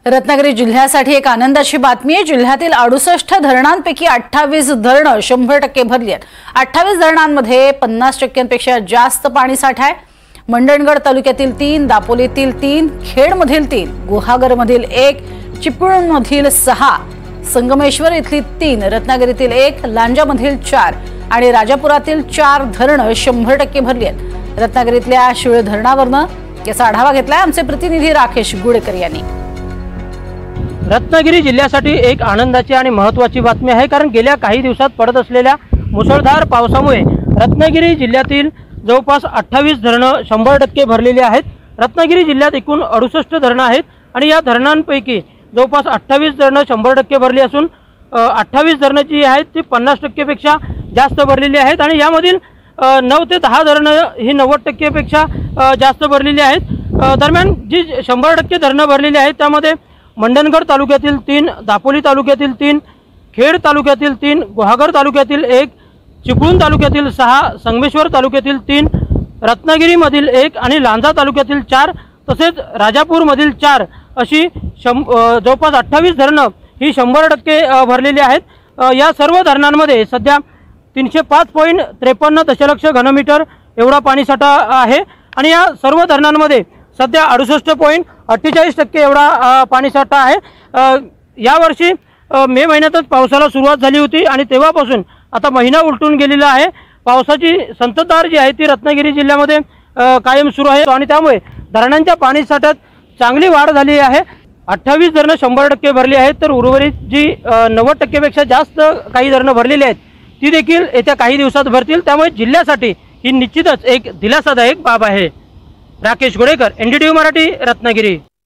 रत्नागिरी जिल्ह्यासाठी एक आनंदाची बातमी आहे। जिल्ह्यातील 68 धरणांपैकी 28 धरणं 100% भरली आहेत। 28 धरणांमध्ये 50%पेक्षा जास्त पाणी साठा आहे। मंडणगड तालुक्यातील 3, दापोलीतील 3, खेडमधील 3, गुहागरमधील 1, चिपळूणमधील 6, संगमेश्वर इथली 3, रत्नागिरीतील 1, लांजामधील 4 आणि राजापुरातील 4 धरणं 100% भरली आहेत। रत्नागिरीतल्या शिळ धरणावरनं याचा आढावा घेतलाय आमचे प्रतिनिधी राकेश गुडेकर यांनी। रत्नागिरी जिल्ह्यासाठी एक आनंदाची आणि महत्त्वाची बातमी आहे, कारण गेल्या काही दिवसात पडत असलेल्या मुसळधार पावसामुळे रत्नागिरी जिल्ह्यातील जवळपास 28 धरणं 100% भरलेली आहेत। रत्नागिरी जिल्ह्यात एकूण 68 धरणं आहेत आणि या धरणांपैकी जवळपास 28 धरणं 100% भरली असून 28 धरणं जी आहेत ती 50% पेक्षा जास्त भरलेली आहेत आणि यामधील 9 ते 10 धरणं ही 90% पेक्षा जास्त भरलेली आहेत। दरम्यान जी 100% धरणं भरलेली आहेत त्यामध्ये मंडणगड तालुक्यातील 3, दापोली तालुक्यातील 3, खेड तालुक्यातील 3, गुहागर तालुक्यातील 1, चिपळूण तालुक्यातील 6, संगमेश्वर तालुक्यातील 3, रत्नागिरीमधील 1 आणि लांजा तालुक्यातील 4 तसेच राजापूरमधील 4 अशी जवळपास 28 धरणं ही 100% भरलेली आहेत। या सर्व धरणांमध्ये सध्या 305.53 दशलक्ष घनमीटर एवढा पाणीसाठा आहे आणि या सर्व धरणांमध्ये सध्या 68.48% एवढा पाणीसाठा आहे। यावर्षी मे महिन्यातच पावसाला सुरुवात झाली होती आणि तेव्हापासून आता महिना उलटून गेलेला आहे। पावसाची संततधार जी आहे ती रत्नागिरी जिल्ह्यामध्ये कायम सुरू आहे आणि त्यामुळे धरणांच्या पाणीसाठ्यात चांगली वाढ झाली आहे। 28 धरणं 100% भरली आहेत, तर उर्वरित जी 90% पेक्षा जास्त काही धरणं भरलेली आहेत ती देखील येत्या काही दिवसात भरतील। त्यामुळे जिल्ह्यासाठी ही निश्चितच एक दिलासादायक बाब आहे। राकेश गुडेकर, NDTV मराठी, रत्नागिरी।